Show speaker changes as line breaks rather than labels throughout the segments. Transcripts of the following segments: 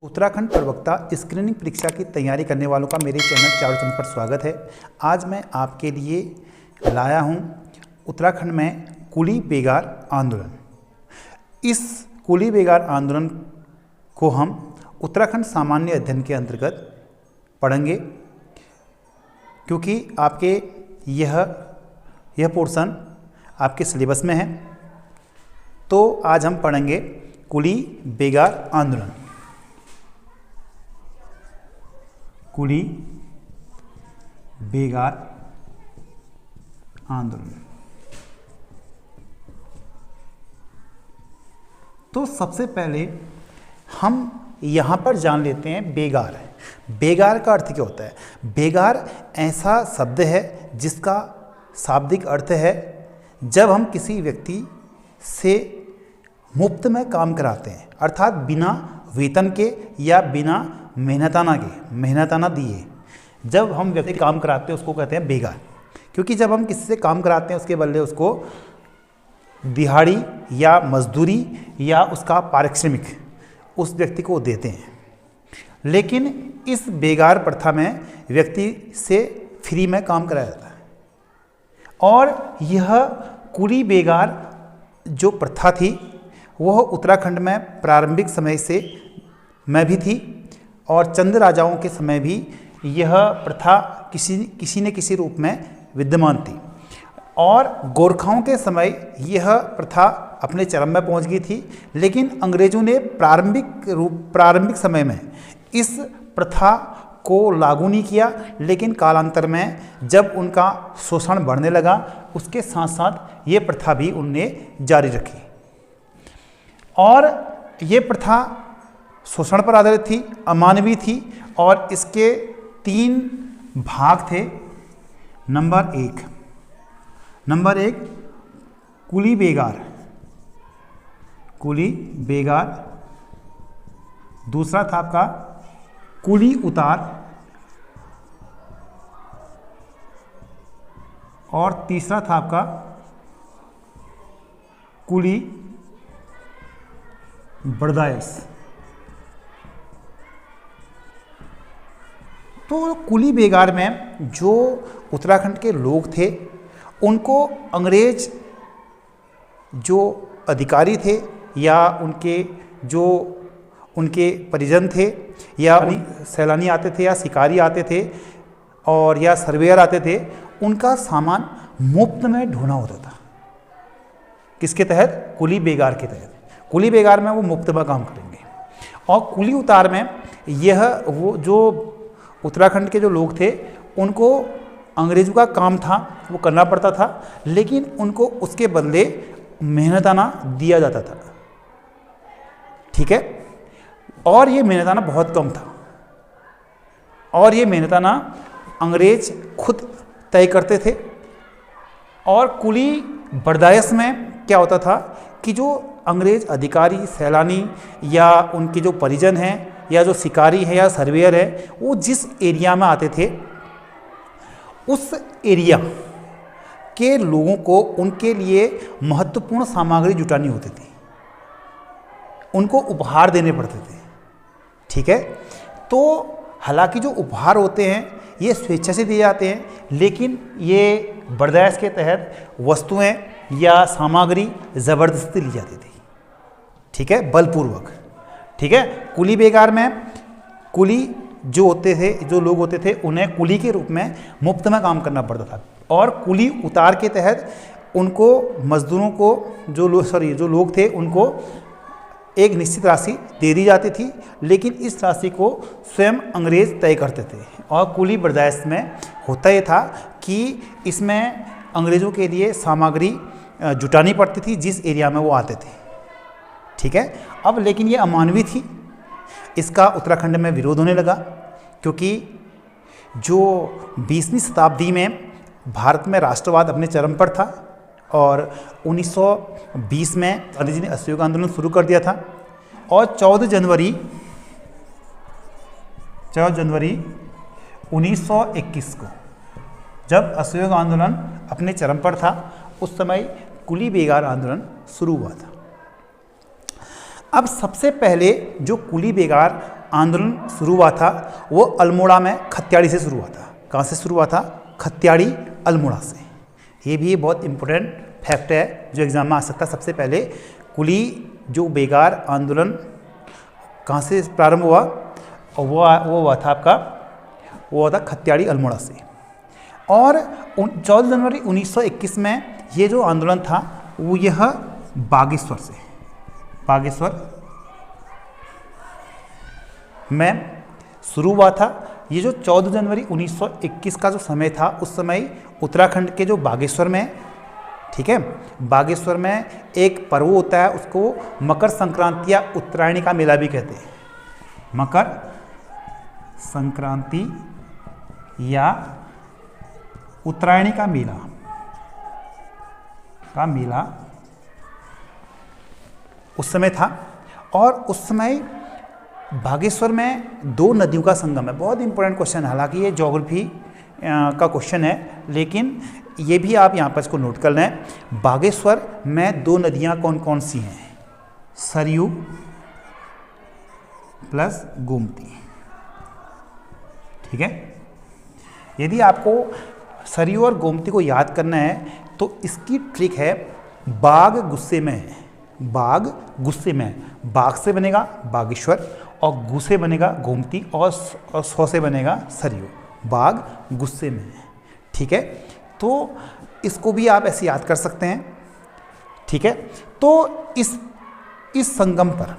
उत्तराखंड प्रवक्ता स्क्रीनिंग परीक्षा की तैयारी करने वालों का मेरे चैनल चारों चंद पर स्वागत है। आज मैं आपके लिए लाया हूं उत्तराखंड में कुली बेगार आंदोलन। इस कुली बेगार आंदोलन को हम उत्तराखंड सामान्य अध्ययन के अंतर्गत पढ़ेंगे, क्योंकि आपके यह पोर्शन आपके सिलेबस में है। तो आज हम पढ़ेंगे कुली बेगार आंदोलन। कुली बेगार आंदोलन। तो सबसे पहले हम यहाँ पर जान लेते हैं बेगार। बेगार का अर्थ क्या होता है? बेगार ऐसा शब्द है जिसका शाब्दिक अर्थ है जब हम किसी व्यक्ति से मुफ्त में काम कराते हैं, अर्थात बिना वेतन के या बिना मेहनताना दिए जब हम व्यक्ति काम कराते हैं उसको कहते हैं बेगार। क्योंकि जब हम किसी से काम कराते हैं उसके बदले उसको दिहाड़ी या मजदूरी या उसका पारिश्रमिक उस व्यक्ति को देते हैं। लेकिन इस बेगार प्रथा में व्यक्ति से फ्री में काम कराया जाता है। और यह कुली बेगार जो प्रथा थी वह उत्तराखंड में प्रारंभिक समय से में भी थी, और चंद राजाओं के समय भी यह प्रथा किसी न किसी रूप में विद्यमान थी। और गोरखाओं के समय यह प्रथा अपने चरम में पहुंच गई थी। लेकिन अंग्रेजों ने प्रारंभिक समय में इस प्रथा को लागू नहीं किया, लेकिन कालांतर में जब उनका शोषण बढ़ने लगा उसके साथ साथ ये प्रथा भी उनने जारी रखी। और ये प्रथा शोषण पर आधारित थी, अमानवीय थी, और इसके 3 भाग थे। नंबर एक कुली बेगार। दूसरा था आपका कुली उतार, और तीसरा था आपका कुली बर्दायश। तो कुली बेगार में जो उत्तराखंड के लोग थे उनको अंग्रेज जो अधिकारी थे या उनके परिजन थे या सैलानी आते थे या शिकारी आते थे और या सर्वेयर आते थे, उनका सामान मुफ्त में ढोना होता था। किसके तहत? कुली बेगार के तहत। कुली बेगार में वो मुफ्त में काम करेंगे। और कुली उतार में वो जो उत्तराखंड के जो लोग थे उनको अंग्रेजों का काम था वो करना पड़ता था, लेकिन उनको उसके बदले मेहनताना दिया जाता था। ठीक है? और ये मेहनताना बहुत कम था, और ये मेहनताना अंग्रेज खुद तय करते थे। और कुली बर्दायश में क्या होता था कि जो अंग्रेज अधिकारी, सैलानी या उनके जो परिजन हैं या जो शिकारी है या सर्वेयर है, वो जिस एरिया में आते थे उस एरिया के लोगों को उनके लिए महत्वपूर्ण सामग्री जुटानी होती थी, उनको उपहार देने पड़ते थे। ठीक है? तो हालांकि जो उपहार होते हैं ये स्वेच्छा से दिए जाते हैं, लेकिन ये बर्दाश्त के तहत वस्तुएं या सामग्री ज़बरदस्ती ली जाती थी। ठीक है? बलपूर्वक। ठीक है? कुली बेगार में कुली जो लोग होते थे उन्हें कुली के रूप में मुफ्त में काम करना पड़ता था। और कुली उतार के तहत उनको मजदूरों को जो लोग थे उनको एक निश्चित राशि दे दी जाती थी, लेकिन इस राशि को स्वयं अंग्रेज तय करते थे। और कुली बर्दाश्त में होता ये था कि इसमें अंग्रेज़ों के लिए सामग्री जुटानी पड़ती थी जिस एरिया में वो आते थे। ठीक है? अब लेकिन ये अमानवीय थी, इसका उत्तराखंड में विरोध होने लगा, क्योंकि जो 20वीं शताब्दी में भारत में राष्ट्रवाद अपने चरम पर था और 1920 में गांधी जी ने असहयोग आंदोलन शुरू कर दिया था। और 14 जनवरी 1921 को जब असहयोग आंदोलन अपने चरम पर था, उस समय कुली बेगार आंदोलन शुरू हुआ था। अब सबसे पहले जो कुली बेगार आंदोलन शुरू हुआ था वो अल्मोड़ा में खत्याड़ी से शुरू हुआ था। कहाँ से शुरू हुआ था? खत्याड़ी अल्मोड़ा से। ये भी बहुत इंपॉर्टेंट फैक्ट है जो एग्जाम में आ सकता है। सबसे पहले कुली जो बेगार आंदोलन कहाँ से प्रारंभ हुआ? और वो हुआ था आपका, वो हुआ था खत्याड़ी अल्मोड़ा से। और 14 जनवरी 1921 में ये जो आंदोलन था वो यह बागेश्वर से, बागेश्वर में शुरू हुआ था। ये जो 14 जनवरी 1921 का जो समय था, उस समय उत्तराखंड के जो बागेश्वर में, ठीक है, बागेश्वर में एक पर्व होता है, उसको मकर संक्रांति या उत्तरायणी का मेला भी कहते हैं। मकर संक्रांति या उत्तरायणी का मेला उस समय था। और उस समय बागेश्वर में दो नदियों का संगम है। बहुत इंपॉर्टेंट क्वेश्चन है, हालांकि ये ज्योग्राफी का क्वेश्चन है, लेकिन ये भी आप यहाँ पर इसको नोट कर लें। बागेश्वर में दो नदियाँ कौन कौन सी हैं? सरयू प्लस गोमती, ठीक है। यदि आपको सरयू और गोमती को याद करना है तो इसकी ट्रिक है, बाग गुस्से में है, बाग गुस्से में, बाग से बनेगा बागेश्वर और गु से बनेगा गोमती और सौ से बनेगा सरयू। बाग गुस्से में है, ठीक है। तो इसको भी आप ऐसे याद कर सकते हैं, ठीक है। तो इस संगम पर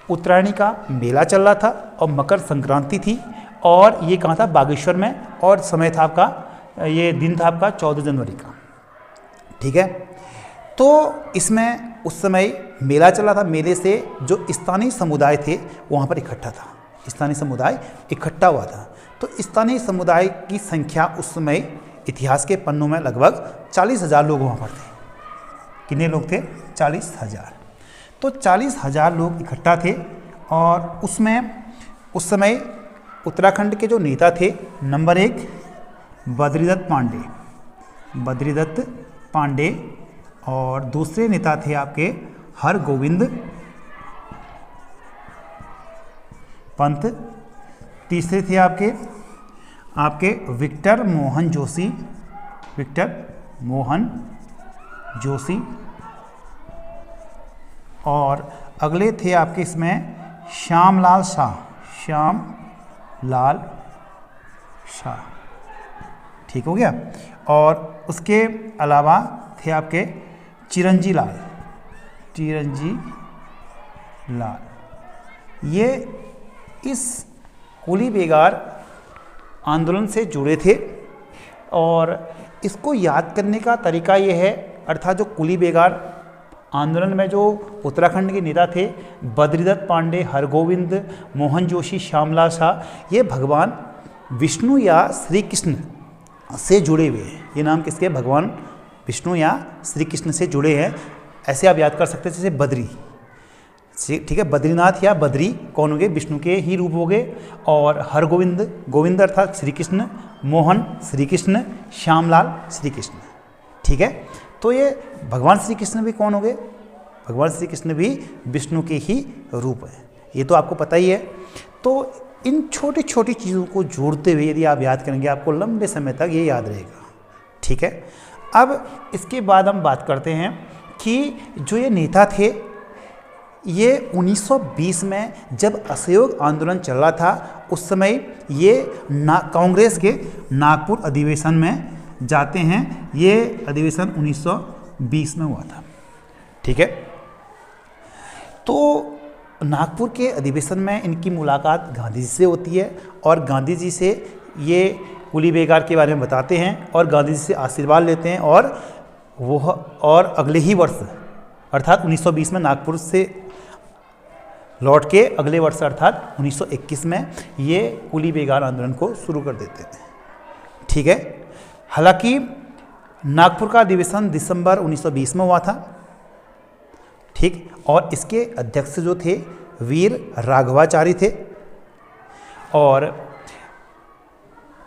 उत्तरायणी का मेला चल रहा था और मकर संक्रांति थी, और ये कहाँ था? बागेश्वर में, और समय था आपका, ये दिन था आपका 14 जनवरी का, ठीक है। तो इसमें उस समय मेला चला था। मेले से जो स्थानीय समुदाय थे वहाँ पर इकट्ठा था, स्थानीय समुदाय इकट्ठा हुआ था। तो स्थानीय समुदाय की संख्या उस समय इतिहास के पन्नों में लगभग 40,000 लोग वहाँ पर थे। कितने लोग थे? 40,000। तो 40,000 लोग इकट्ठा थे, और उसमें उस समय उत्तराखंड के जो नेता थे, नंबर 1 बद्रीदत्त पांडे, और दूसरे नेता थे आपके हरगोविंद पंत, तीसरे थे आपके विक्टर मोहन जोशी, और अगले थे आपके इसमें श्यामलाल शाह, ठीक हो गया। और उसके अलावा थे आपके चिरंजी लाल, ये इस कुली बेगार आंदोलन से जुड़े थे। और इसको याद करने का तरीका ये है, अर्थात जो कुली बेगार आंदोलन में जो उत्तराखंड के नेता थे, बद्रीदत्त पांडे, हरगोविंद मोहन जोशी, श्यामलाल शाह, ये भगवान विष्णु या श्री कृष्ण से जुड़े हुए हैं। ये नाम किसके? भगवान विष्णु या श्री कृष्ण से जुड़े हैं। ऐसे आप याद कर सकते हैं, जैसे बद्री, ठीक है, बद्रीनाथ या बद्री कौन हो गए? विष्णु के ही रूप हो गए। और हरगोविंद, गोविंद अर्थात श्री कृष्ण, मोहन श्री कृष्ण, श्यामलाल श्री कृष्ण, ठीक है। तो ये भगवान श्री कृष्ण भी कौन हो गए? भगवान श्री कृष्ण भी विष्णु के ही रूप है, ये तो आपको पता ही है। तो इन छोटी छोटी चीज़ों को जोड़ते हुए यदि आप याद करेंगे, आपको लंबे समय तक ये याद रहेगा, ठीक है। अब इसके बाद हम बात करते हैं कि जो ये नेता थे, ये 1920 में जब असहयोग आंदोलन चल रहा था, उस समय ये कांग्रेस के नागपुर अधिवेशन में जाते हैं। ये अधिवेशन 1920 में हुआ था, ठीक है। तो नागपुर के अधिवेशन में इनकी मुलाकात गांधी जी से होती है, और गांधी जी से ये कुली बेगार के बारे में बताते हैं और गांधी जी से आशीर्वाद लेते हैं। और अगले ही वर्ष अर्थात 1920 में नागपुर से लौट के अगले वर्ष अर्थात 1921 में ये कुली बेगार आंदोलन को शुरू कर देते हैं, ठीक है। हालांकि नागपुर का अधिवेशन दिसंबर 1920 में हुआ था, ठीक, और इसके अध्यक्ष जो थे वीर राघवाचारी थे। और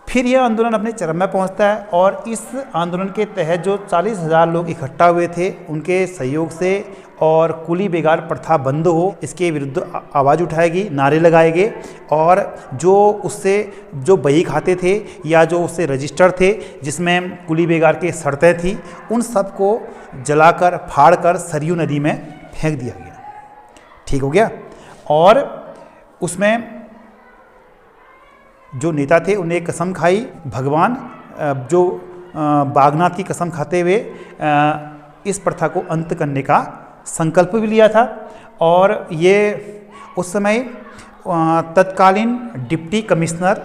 फिर यह आंदोलन अपने चरम में पहुंचता है, और इस आंदोलन के तहत जो 40,000 लोग इकट्ठा हुए थे, उनके सहयोग से और कुली बेगार प्रथा बंद हो, इसके विरुद्ध आवाज़ उठाएगी, नारे लगाएंगे और जो बही खाते थे या जो उससे रजिस्टर थे जिसमें कुली बेगार की शर्तें थी, उन सब को जलाकर फाड़कर सरयू नदी में फेंक दिया गया। ठीक हो गया। और उसमें जो नेता थे उन्हें कसम खाई, भगवान जो बागनाथ की कसम खाते हुए इस प्रथा को अंत करने का संकल्प भी लिया था। और ये उस समय तत्कालीन डिप्टी कमिश्नर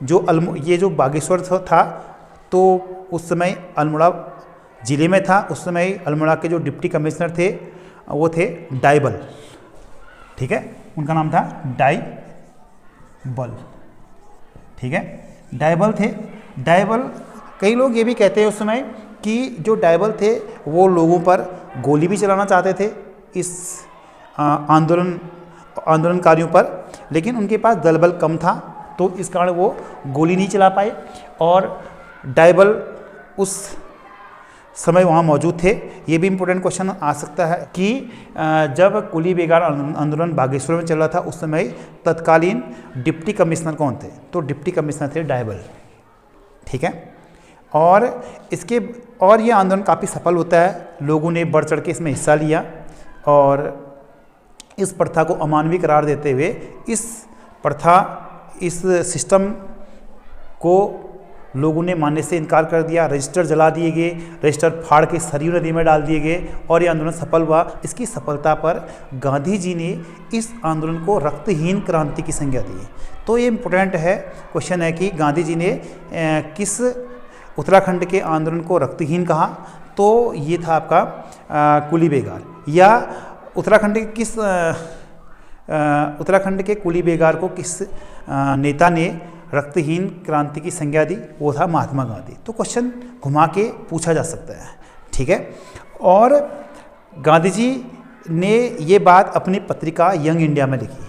ये जो बागेश्वर था, तो उस समय अल्मोड़ा ज़िले में था। उस समय अल्मोड़ा के जो डिप्टी कमिश्नर थे वो थे डायबल। ठीक है, उनका नाम था डायबल। ठीक है, डायबल थे। डायबल, कई लोग ये भी कहते हैं उस समय कि जो डायबल थे वो लोगों पर गोली भी चलाना चाहते थे इस आंदोलनकारियों पर, लेकिन उनके पास दलबल कम था, तो इस कारण वो गोली नहीं चला पाए। और डायबल उस समय वहाँ मौजूद थे। ये भी इम्पोर्टेंट क्वेश्चन आ सकता है कि जब कुली बेगार आंदोलन बागेश्वर में चल रहा था, उस समय तत्कालीन डिप्टी कमिश्नर कौन थे? तो डिप्टी कमिश्नर थे डायबल। ठीक है, और ये आंदोलन काफ़ी सफल होता है। लोगों ने बढ़ चढ़ के इसमें हिस्सा लिया और इस प्रथा को अमानवीय करार देते हुए इस सिस्टम को लोगों ने मानने से इनकार कर दिया। रजिस्टर जला दिए गए, रजिस्टर फाड़ के सरयू नदी में डाल दिए गए और ये आंदोलन सफल हुआ। इसकी सफलता पर गांधी जी ने इस आंदोलन को रक्तहीन क्रांति की संज्ञा दी। तो ये इम्पोर्टेंट है, क्वेश्चन है कि गांधी जी ने किस उत्तराखंड के आंदोलन को रक्तहीन कहा? तो ये था आपका कुली बेगार। या उत्तराखंड के कुली बेगार को किस नेता ने रक्तहीन क्रांति की संज्ञा दी? वो था महात्मा गांधी। तो क्वेश्चन घुमा के पूछा जा सकता है। ठीक है, और गांधी जी ने ये बात अपनी पत्रिका यंग इंडिया में लिखी।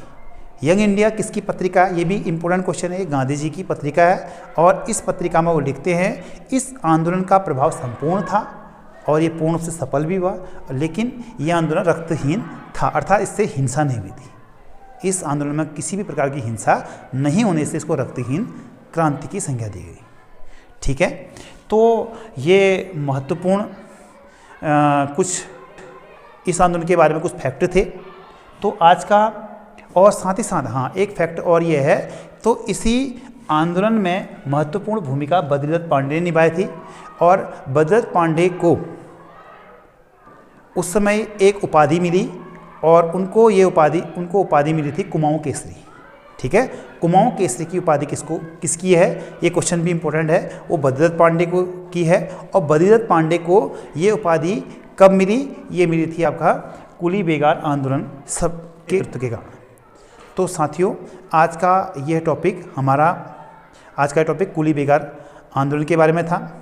यंग इंडिया किसकी पत्रिका? ये भी इम्पोर्टेंट क्वेश्चन है। गांधी जी की पत्रिका है और इस पत्रिका में वो लिखते हैं, इस आंदोलन का प्रभाव संपूर्ण था और ये पूर्ण रूप से सफल भी हुआ, लेकिन ये आंदोलन रक्तहीन था, अर्थात इससे हिंसा नहीं हुई थी। इस आंदोलन में किसी भी प्रकार की हिंसा नहीं होने से इसको रक्तहीन क्रांति की संज्ञा दी गई। ठीक है, तो ये महत्वपूर्ण कुछ इस आंदोलन के बारे में कुछ फैक्ट थे। तो आज का, और साथ ही साथ हाँ एक फैक्ट और ये है, तो इसी आंदोलन में महत्वपूर्ण भूमिका बद्रीदत्त पांडे ने निभाई थी। और बद्रीदत्त पांडे को उस समय एक उपाधि मिली और उनको उपाधि मिली थी कुमाऊं केसरी। ठीक है, कुमाऊं केसरी की उपाधि किसकी है? ये क्वेश्चन भी इम्पोर्टेंट है। वो बद्रीदत्त पांडे को की है। और बद्रीदत्त पांडे को ये उपाधि कब मिली? ये मिली थी आपका कुली बेगार आंदोलन सब के कारण। तो साथियों, आज का टॉपिक कुली बेगार आंदोलन के बारे में था।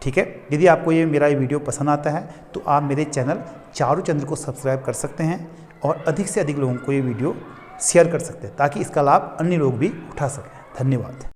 ठीक है, यदि आपको ये मेरा वीडियो पसंद आता है तो आप मेरे चैनल चारू चंद्र को सब्सक्राइब कर सकते हैं और अधिक से अधिक लोगों को ये वीडियो शेयर कर सकते हैं ताकि इसका लाभ अन्य लोग भी उठा सकें। धन्यवाद।